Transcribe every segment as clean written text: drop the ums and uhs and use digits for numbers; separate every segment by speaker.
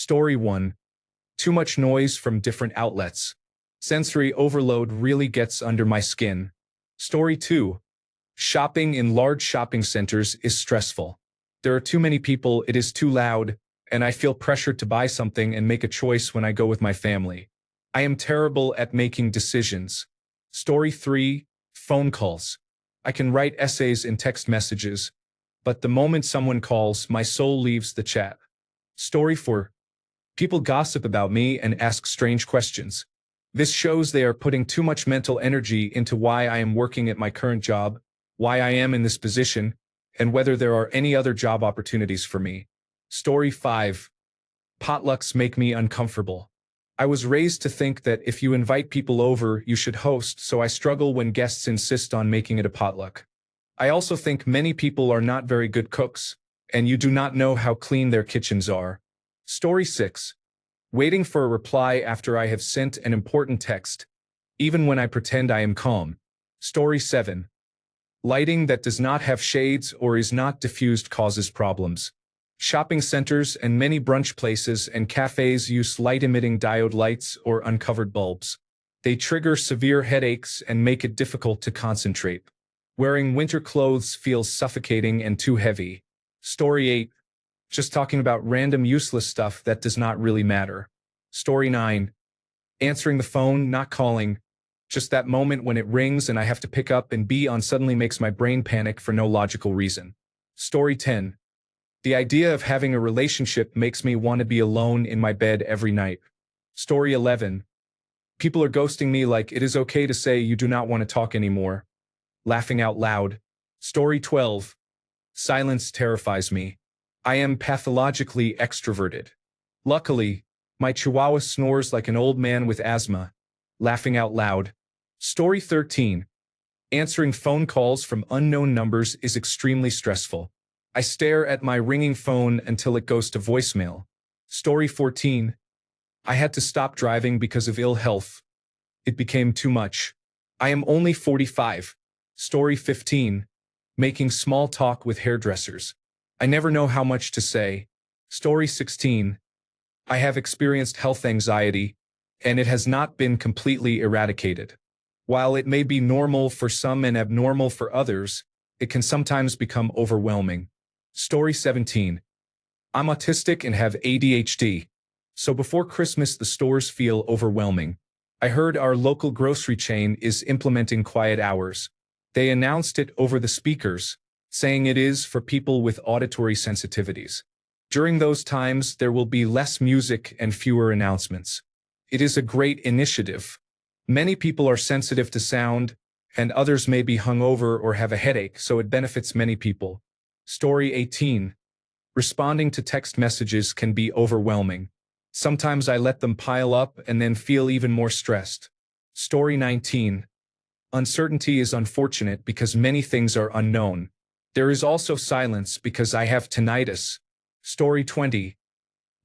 Speaker 1: Story 1. Too much noise from different outlets. Sensory overload really gets under my skin. Story 2. Shopping in large shopping centers is stressful. There are too many people, it is too loud, and I feel pressured to buy something and make a choice when I go with my family. I am terrible at making decisions. Story 3. Phone calls. I can write essays in text messages, but the moment someone calls, my soul leaves the chat. Story 4. People gossip about me and ask strange questions. This shows they are putting too much mental energy into why I am working at my current job, why I am in this position, and whether there are any other job opportunities for me. Story 5. Potlucks make me uncomfortable. I was raised to think that if you invite people over, you should host, so I struggle when guests insist on making it a potluck. I also think many people are not very good cooks, and you do not know how clean their kitchens are. Story 6. Waiting for a reply after I have sent an important text, even when I pretend I am calm. Story 7. Lighting that does not have shades or is not diffused causes problems. Shopping centers and many brunch places and cafes use light-emitting diode lights or uncovered bulbs. They trigger severe headaches and make it difficult to concentrate. Wearing winter clothes feels suffocating and too heavy. Story 8. Just talking about random useless stuff that does not really matter. Story 9. Answering the phone, not calling. Just that moment when it rings and I have to pick up and be on suddenly makes my brain panic for no logical reason. Story 10. The idea of having a relationship makes me want to be alone in my bed every night. Story 11. People are ghosting me like it is okay to say you do not want to talk anymore. Laughing out loud. Story 12. Silence terrifies me. I am pathologically extroverted. Luckily, my chihuahua snores like an old man with asthma. Laughing out loud. Story 13. Answering phone calls from unknown numbers is extremely stressful. I stare at my ringing phone until it goes to voicemail. Story 14. I had to stop driving because of ill health. It became too much. I am only 45. Story 15. Making small talk with hairdressers. I never know how much to say. Story 16. I have experienced health anxiety, and it has not been completely eradicated. While it may be normal for some and abnormal for others, it can sometimes become overwhelming. Story 17. I'm autistic and have ADHD, so before Christmas the stores feel overwhelming. I heard our local grocery chain is implementing quiet hours. They announced it over the speakers, saying it is for people with auditory sensitivities. During those times, there will be less music and fewer announcements. It is a great initiative. Many people are sensitive to sound, and others may be hungover or have a headache, so it benefits many people. Story 18. Responding to text messages can be overwhelming. Sometimes I let them pile up and then feel even more stressed. Story 19. Uncertainty is unfortunate because many things are unknown. There is also silence because I have tinnitus. Story 20.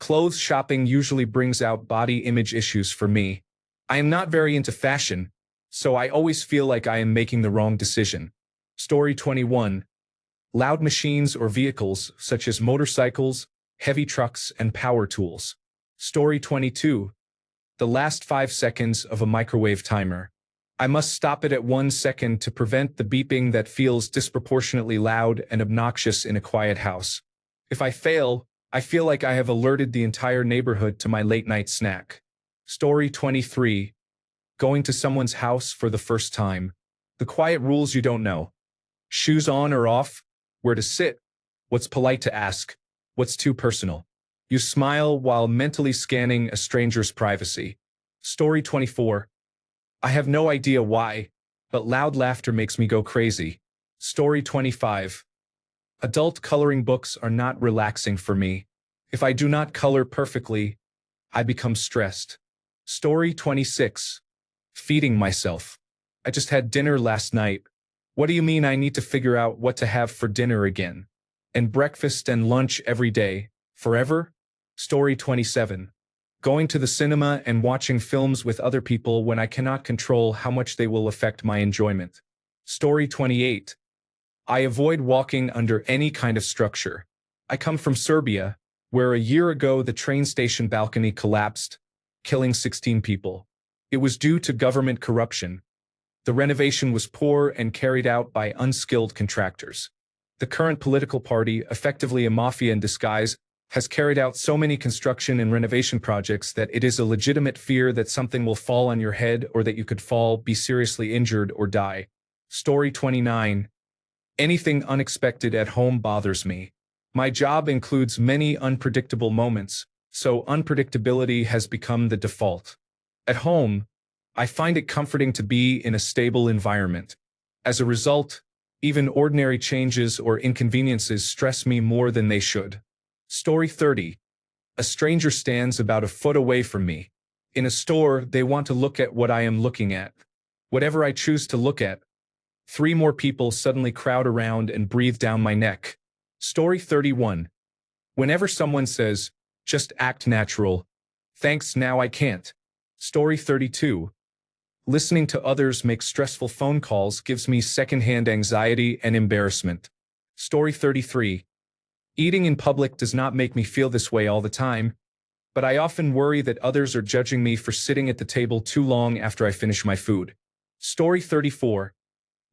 Speaker 1: Clothes shopping usually brings out body image issues for me. I am not very into fashion, so I always feel like I am making the wrong decision. Story 21. Loud machines or vehicles such as motorcycles, heavy trucks, and power tools. Story 22. The last 5 seconds of a microwave timer. I must stop it at 1 second to prevent the beeping that feels disproportionately loud and obnoxious in a quiet house. If I fail, I feel like I have alerted the entire neighborhood to my late-night snack. Story 23. Going to someone's house for the first time. The quiet rules you don't know. Shoes on or off? Where to sit? What's polite to ask? What's too personal? You smile while mentally scanning a stranger's privacy. Story 24. I have no idea why, but loud laughter makes me go crazy. Story 25. Adult coloring books are not relaxing for me. If I do not color perfectly, I become stressed. Story 26. Feeding myself. I just had dinner last night. What do you mean I need to figure out what to have for dinner again? And breakfast and lunch every day, forever? Story 27. Going to the cinema and watching films with other people when I cannot control how much they will affect my enjoyment. Story 28. I avoid walking under any kind of structure. I come from Serbia, where a year ago the train station balcony collapsed, killing 16 people. It was due to government corruption. The renovation was poor and carried out by unskilled contractors. The current political party, effectively a mafia in disguise, has carried out so many construction and renovation projects that it is a legitimate fear that something will fall on your head or that you could fall, be seriously injured, or die. Story 29. Anything unexpected at home bothers me. My job includes many unpredictable moments, so unpredictability has become the default. At home, I find it comforting to be in a stable environment. As a result, even ordinary changes or inconveniences stress me more than they should. Story 30. A stranger stands about a foot away from me. In a store, they want to look at what I am looking at. Whatever I choose to look at. 3 more people suddenly crowd around and breathe down my neck. Story 31. Whenever someone says, "Just act natural," thanks, now I can't. Story 32. Listening to others make stressful phone calls gives me secondhand anxiety and embarrassment. Story 33. Eating in public does not make me feel this way all the time, but I often worry that others are judging me for sitting at the table too long after I finish my food. Story 34.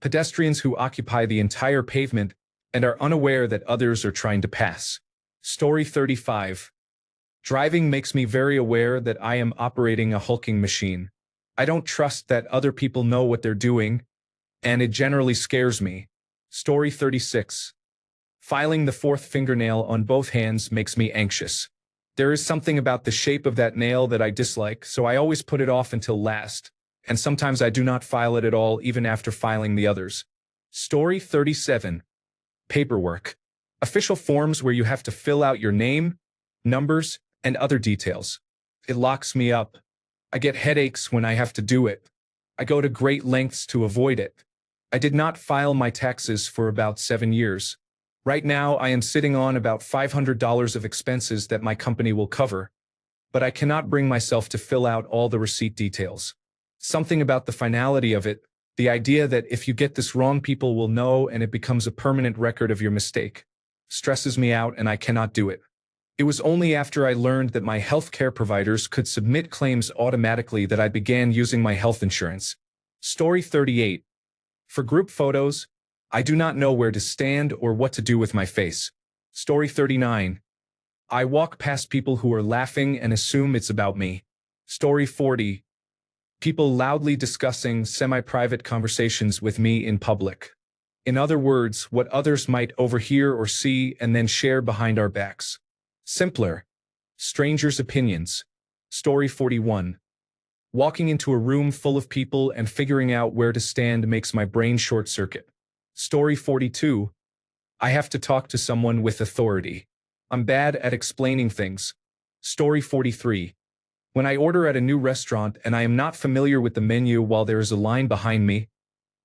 Speaker 1: Pedestrians who occupy the entire pavement and are unaware that others are trying to pass. Story 35. Driving makes me very aware that I am operating a hulking machine. I don't trust that other people know what they're doing, and it generally scares me. Story 36. Filing the 4th fingernail on both hands makes me anxious. There is something about the shape of that nail that I dislike, so I always put it off until last, and sometimes I do not file it at all even after filing the others. Story 37. Paperwork. Official forms where you have to fill out your name, numbers, and other details. It locks me up. I get headaches when I have to do it. I go to great lengths to avoid it. I did not file my taxes for about 7 years. Right now, I am sitting on about $500 of expenses that my company will cover, but I cannot bring myself to fill out all the receipt details. Something about the finality of it, the idea that if you get this wrong, people will know and it becomes a permanent record of your mistake, stresses me out and I cannot do it. It was only after I learned that my healthcare providers could submit claims automatically that I began using my health insurance. Story 38. For group photos, I do not know where to stand or what to do with my face. Story 39. I walk past people who are laughing and assume it's about me. Story 40. People loudly discussing semi-private conversations with me in public. In other words, what others might overhear or see and then share behind our backs. Simpler. Strangers' opinions. Story 41. Walking into a room full of people and figuring out where to stand makes my brain short-circuit. Story 42. I have to talk to someone with authority. I'm bad at explaining things. Story 43. When I order at a new restaurant and I am not familiar with the menu while there is a line behind me,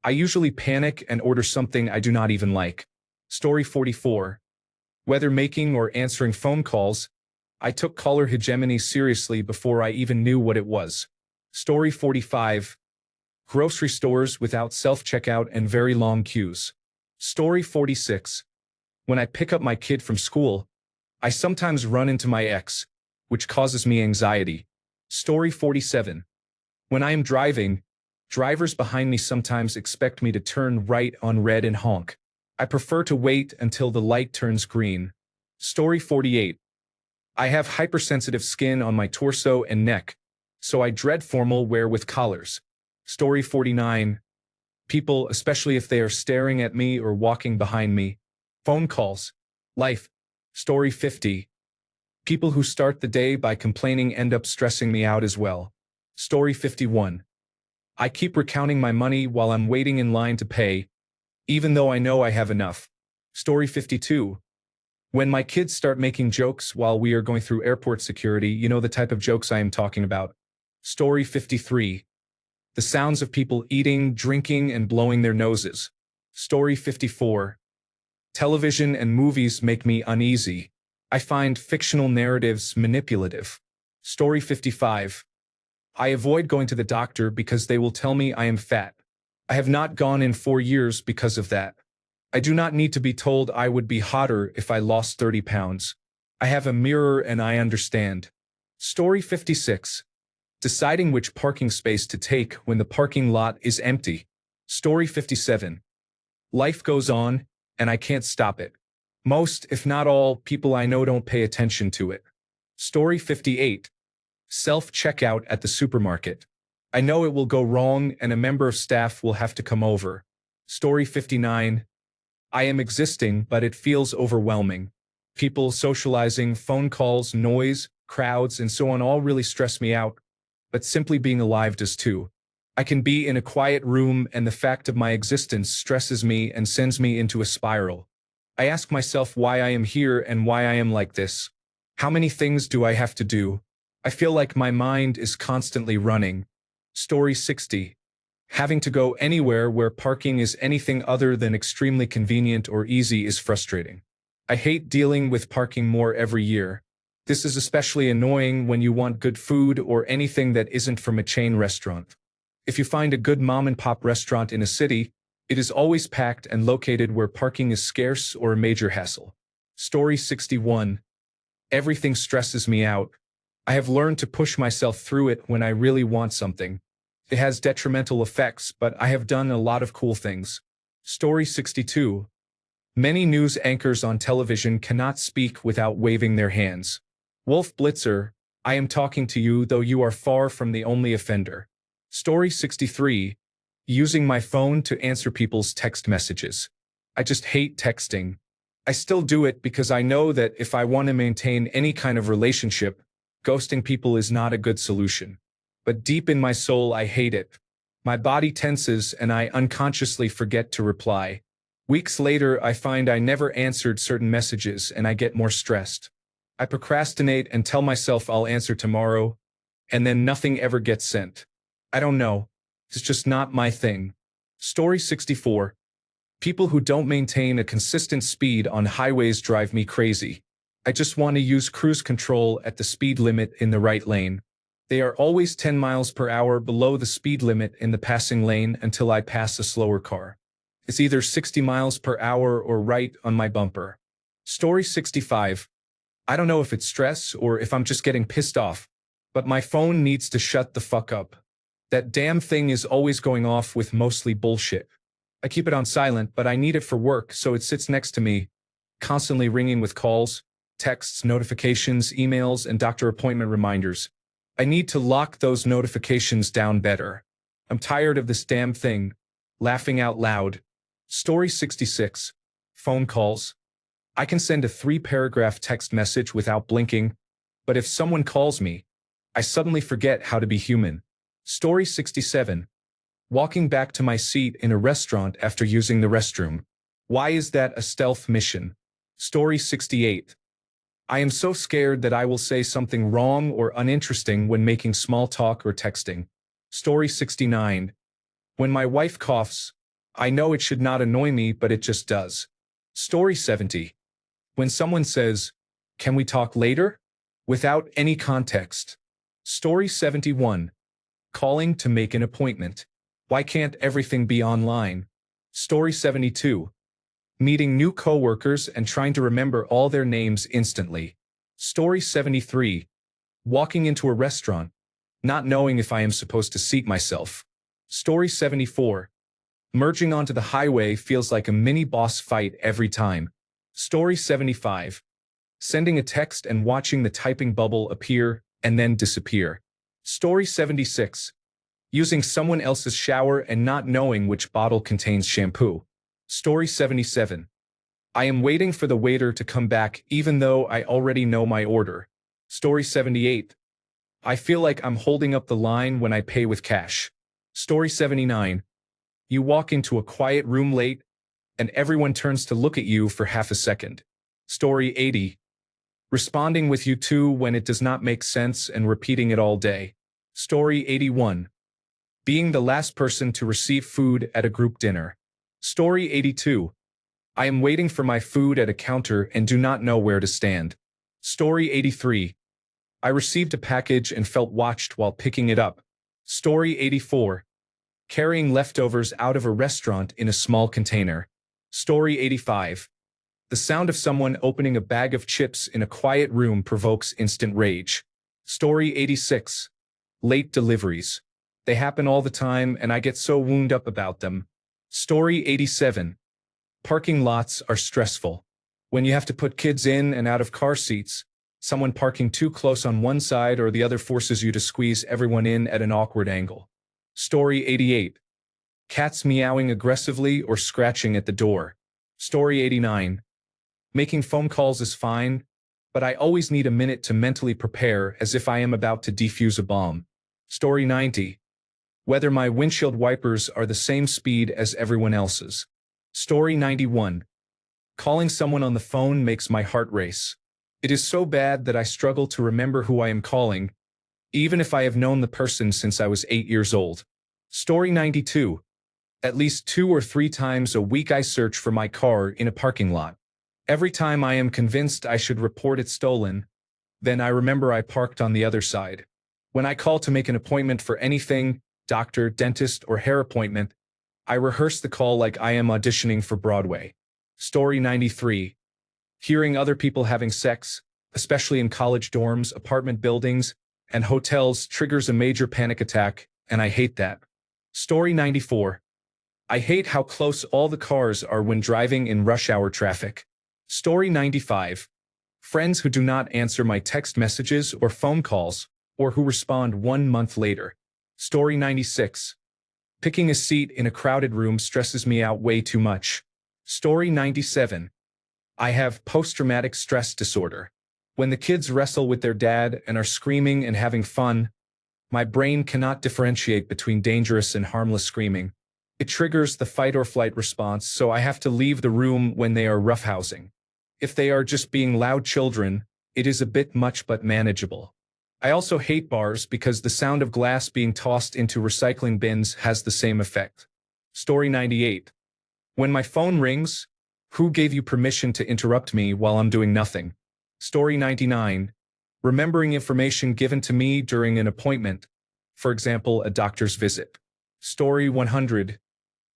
Speaker 1: I usually panic and order something I do not even like. Story 44. Whether making or answering phone calls, I took caller hegemony seriously before I even knew what it was. Story 45. Grocery stores without self-checkout and very long queues. Story 46. When I pick up my kid from school, I sometimes run into my ex, which causes me anxiety. Story 47. When I am driving, drivers behind me sometimes expect me to turn right on red and honk. I prefer to wait until the light turns green. Story 48. I have hypersensitive skin on my torso and neck, so I dread formal wear with collars. Story 49. People, especially if they are staring at me or walking behind me. Phone calls. Life. Story 50. People who start the day by complaining end up stressing me out as well. Story 51. I keep recounting my money while I'm waiting in line to pay, even though I know I have enough. Story 52. When my kids start making jokes while we are going through airport security, you know the type of jokes I am talking about. Story 53. The sounds of people eating, drinking, and blowing their noses. Story 54. Television and movies make me uneasy. I find fictional narratives manipulative. Story 55. I avoid going to the doctor because they will tell me I am fat. I have not gone in 4 years because of that. I do not need to be told I would be hotter if I lost 30 pounds. I have a mirror and I understand. Story 56. Deciding which parking space to take when the parking lot is empty. Story 57. Life goes on, and I can't stop it. Most, if not all, people I know don't pay attention to it. Story 58. Self-checkout at the supermarket. I know it will go wrong and a member of staff will have to come over. Story 59. I am existing, but it feels overwhelming. People, socializing, phone calls, noise, crowds, and so on all really stress me out, but simply being alive does too. I can be in a quiet room and the fact of my existence stresses me and sends me into a spiral. I ask myself why I am here and why I am like this. How many things do I have to do? I feel like my mind is constantly running. Story 60. Having to go anywhere where parking is anything other than extremely convenient or easy is frustrating. I hate dealing with parking more every year. This is especially annoying when you want good food or anything that isn't from a chain restaurant. If you find a good mom-and-pop restaurant in a city, it is always packed and located where parking is scarce or a major hassle. Story 61. Everything stresses me out. I have learned to push myself through it when I really want something. It has detrimental effects, but I have done a lot of cool things. Story 62. Many news anchors on television cannot speak without waving their hands. Wolf Blitzer, I am talking to you though you are far from the only offender. Story 63. Using my phone to answer people's text messages. I just hate texting. I still do it because I know that if I want to maintain any kind of relationship, ghosting people is not a good solution. But deep in my soul I hate it. My body tenses and I unconsciously forget to reply. Weeks later I find I never answered certain messages and I get more stressed. I procrastinate and tell myself I'll answer tomorrow, and then nothing ever gets sent. I don't know. It's just not my thing. Story 64. People who don't maintain a consistent speed on highways drive me crazy. I just want to use cruise control at the speed limit in the right lane. They are always 10 miles per hour below the speed limit in the passing lane until I pass a slower car. It's either 60 miles per hour or right on my bumper. Story 65. I don't know if it's stress or if I'm just getting pissed off, but my phone needs to shut the fuck up. That damn thing is always going off with mostly bullshit. I keep it on silent, but I need it for work, so it sits next to me, constantly ringing with calls, texts, notifications, emails, and doctor appointment reminders. I need to lock those notifications down better. I'm tired of this damn thing. Laughing out loud. Story 66. Phone calls. I can send a 3-paragraph text message without blinking, but if someone calls me, I suddenly forget how to be human. Story 67. Walking back to my seat in a restaurant after using the restroom. Why is that a stealth mission? Story 68. I am so scared that I will say something wrong or uninteresting when making small talk or texting. Story 69. When my wife coughs, I know it should not annoy me, but it just does. Story 70. When someone says, "Can we talk later?" without any context. Story 71. Calling to make an appointment. Why can't everything be online? Story 72. Meeting new coworkers and trying to remember all their names instantly. Story 73. Walking into a restaurant, not knowing if I am supposed to seat myself. Story 74. Merging onto the highway feels like a mini boss fight every time. Story 75. Sending a text and watching the typing bubble appear and then disappear. Story 76. Using someone else's shower and not knowing which bottle contains shampoo. Story 77. I am waiting for the waiter to come back even though I already know my order. Story 78. I feel like I'm holding up the line when I pay with cash. Story 79. You walk into a quiet room late, and everyone turns to look at you for half a second. Story 80. Responding with "you too" when it does not make sense and repeating it all day. Story 81. Being the last person to receive food at a group dinner. Story 82. I am waiting for my food at a counter and do not know where to stand. Story 83. I received a package and felt watched while picking it up. Story 84. Carrying leftovers out of a restaurant in a small container. Story 85. The sound of someone opening a bag of chips in a quiet room provokes instant rage. Story 86. Late deliveries. They happen all the time and I get so wound up about them. Story 87. Parking lots are stressful. When you have to put kids in and out of car seats, someone parking too close on one side or the other forces you to squeeze everyone in at an awkward angle. Story 88. Cats meowing aggressively or scratching at the door. Story 89. Making phone calls is fine, but I always need a minute to mentally prepare as if I am about to defuse a bomb. Story 90. Whether my windshield wipers are the same speed as everyone else's. Story 91. Calling someone on the phone makes my heart race. It is so bad that I struggle to remember who I am calling, even if I have known the person since I was 8 years old. Story 92. At least 2 or 3 times a week I search for my car in a parking lot. Every time I am convinced I should report it stolen, then I remember I parked on the other side. When I call to make an appointment for anything, doctor, dentist, or hair appointment, I rehearse the call like I am auditioning for Broadway. Story 93. Hearing other people having sex, especially in college dorms, apartment buildings, and hotels triggers a major panic attack, and I hate that. Story 94. I hate how close all the cars are when driving in rush hour traffic. Story 95. Friends who do not answer my text messages or phone calls, or who respond 1 month later. Story 96. Picking a seat in a crowded room stresses me out way too much. Story 97. I have post-traumatic stress disorder. When the kids wrestle with their dad and are screaming and having fun, my brain cannot differentiate between dangerous and harmless screaming. It triggers the fight or flight response, so I have to leave the room when they are roughhousing. If they are just being loud children, it is a bit much but manageable. I also hate bars because the sound of glass being tossed into recycling bins has the same effect. Story 98. When my phone rings, who gave you permission to interrupt me while I'm doing nothing? Story 99. Remembering information given to me during an appointment, for example, a doctor's visit. Story 100.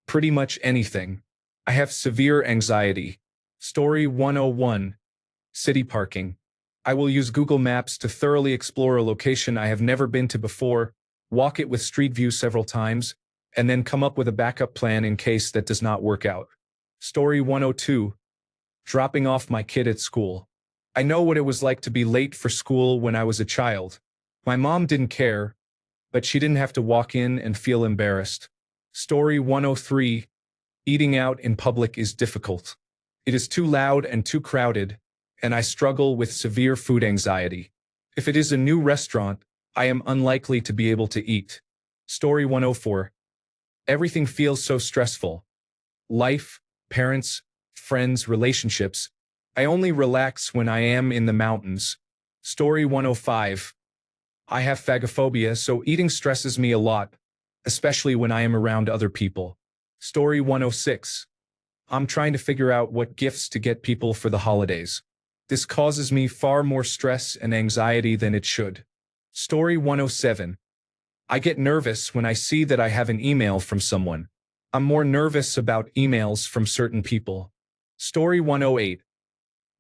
Speaker 1: Pretty much anything. I have severe anxiety. Story 101. City parking. I will use Google Maps to thoroughly explore a location I have never been to before, walk it with Street View several times, and then come up with a backup plan in case that does not work out. Story 102. Dropping off my kid at school. I know what it was like to be late for school when I was a child. My mom didn't care, but she didn't have to walk in and feel embarrassed. Story 103. Eating out in public is difficult. It is too loud and too crowded, and I struggle with severe food anxiety. If it is a new restaurant, I am unlikely to be able to eat. Story 104. Everything feels so stressful. Life, parents, friends, relationships. I only relax when I am in the mountains. Story 105. I have phagophobia, so eating stresses me a lot, especially when I am around other people. Story 106. I'm trying to figure out what gifts to get people for the holidays. This causes me far more stress and anxiety than it should. Story 107. I get nervous when I see that I have an email from someone. I'm more nervous about emails from certain people. Story 108.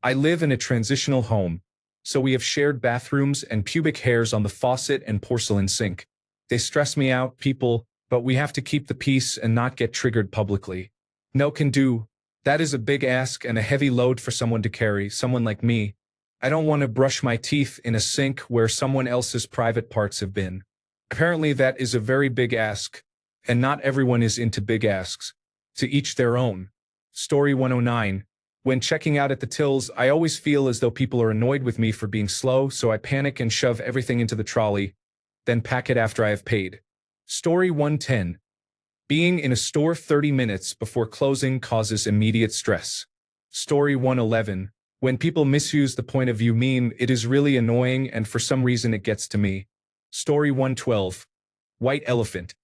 Speaker 1: I live in a transitional home, so we have shared bathrooms and pubic hairs on the faucet and porcelain sink. They stress me out, people, but we have to keep the peace and not get triggered publicly. No can do. That is a big ask and a heavy load for someone to carry, someone like me. I don't want to brush my teeth in a sink where someone else's private parts have been. Apparently that is a very big ask, and not everyone is into big asks. To each their own. Story 109. When checking out at the tills, I always feel as though people are annoyed with me for being slow, so I panic and shove everything into the trolley, then pack it after I have paid. Story 110. Being in a store 30 minutes before closing causes immediate stress. Story 111. When people misuse the point of view meme, it is really annoying and for some reason it gets to me. Story 112. White elephant.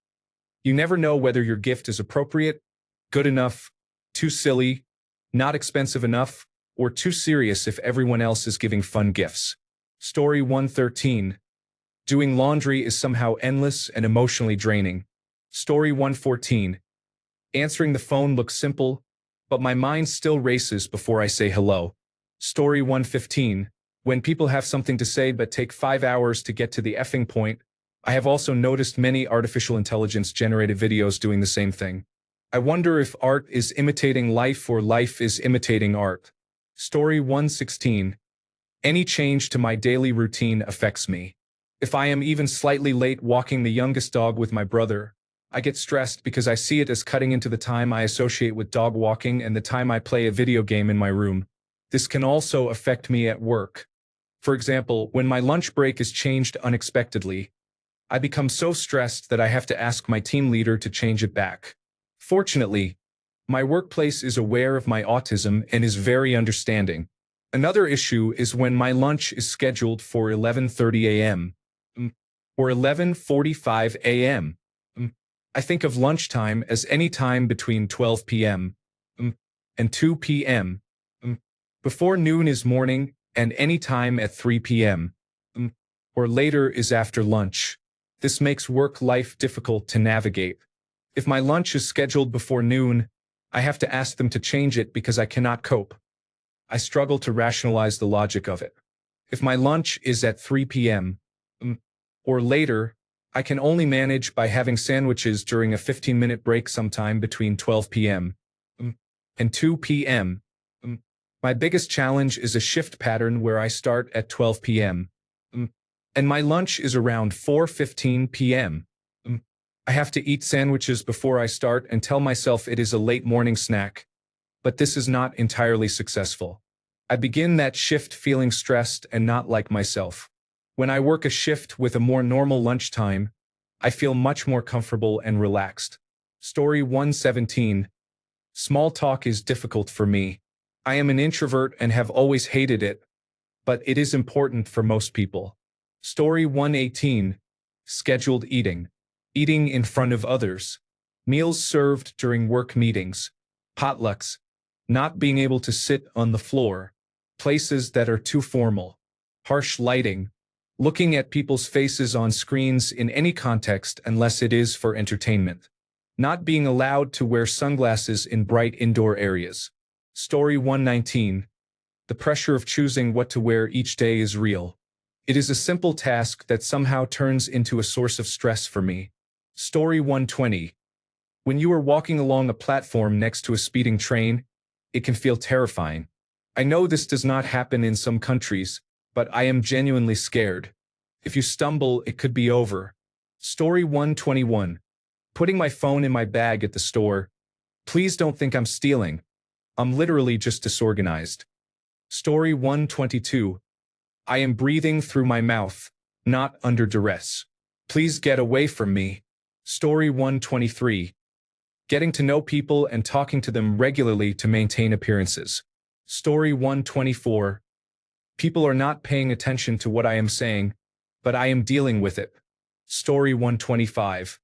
Speaker 1: You never know whether your gift is appropriate, good enough, too silly, not expensive enough, or too serious if everyone else is giving fun gifts. Story 113. Doing laundry is somehow endless and emotionally draining. Story 114. Answering the phone looks simple, but my mind still races before I say hello. Story 115. When people have something to say but take 5 hours to get to the effing point, I have also noticed many artificial intelligence-generated videos doing the same thing. I wonder if art is imitating life or life is imitating art. Story 116. Any change to my daily routine affects me. If I am even slightly late walking the youngest dog with my brother, I get stressed because I see it as cutting into the time I associate with dog walking and the time I play a video game in my room. This can also affect me at work. For example, when my lunch break is changed unexpectedly, I become so stressed that I have to ask my team leader to change it back. Fortunately, my workplace is aware of my autism and is very understanding. Another issue is when my lunch is scheduled for 11:30 a.m. or 11:45 a.m. I think of lunchtime as any time between 12 p.m. and 2 p.m. Before noon is morning, and any time at 3 p.m. or later is after lunch. This makes work life difficult to navigate. If my lunch is scheduled before noon, I have to ask them to change it because I cannot cope. I struggle to rationalize the logic of it. If my lunch is at 3 p.m. or later, I can only manage by having sandwiches during a 15-minute break sometime between 12 p.m. and 2 p.m. My biggest challenge is a shift pattern where I start at 12 p.m. and my lunch is around 4:15 p.m. I have to eat sandwiches before I start and tell myself it is a late morning snack, but this is not entirely successful. I begin that shift feeling stressed and not like myself. When I work a shift with a more normal lunchtime, I feel much more comfortable and relaxed. Story 117. Small talk is difficult for me. I am an introvert and have always hated it, but it is important for most people. Story 118. Scheduled eating. Eating in front of others. Meals served during work meetings. Potlucks. Not being able to sit on the floor. Places that are too formal. Harsh lighting. Looking at people's faces on screens in any context unless it is for entertainment. Not being allowed to wear sunglasses in bright indoor areas. Story 119. The pressure of choosing what to wear each day is real. It is a simple task that somehow turns into a source of stress for me. Story 120. When you are walking along a platform next to a speeding train, it can feel terrifying. I know this does not happen in some countries, but I am genuinely scared. If you stumble, it could be over. Story 121. Putting my phone in my bag at the store. Please don't think I'm stealing. I'm literally just disorganized. Story 122. I am breathing through my mouth, not under duress. Please get away from me. Story 123. Getting to know people and talking to them regularly to maintain appearances. Story 124. People are not paying attention to what I am saying, but I am dealing with it. Story 125.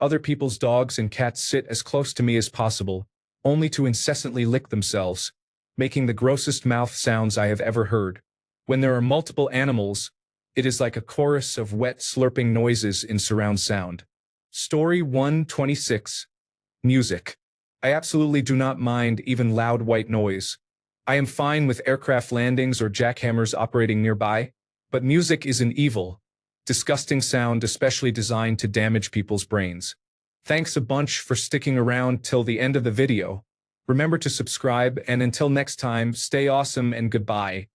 Speaker 1: Other people's dogs and cats sit as close to me as possible, only to incessantly lick themselves, making the grossest mouth sounds I have ever heard. When there are multiple animals, it is like a chorus of wet slurping noises in surround sound. Story 126. Music. I absolutely do not mind even loud white noise. I am fine with aircraft landings or jackhammers operating nearby, but music is an evil, disgusting sound especially designed to damage people's brains. Thanks a bunch for sticking around till the end of the video. Remember to subscribe, and until next time, stay awesome and goodbye.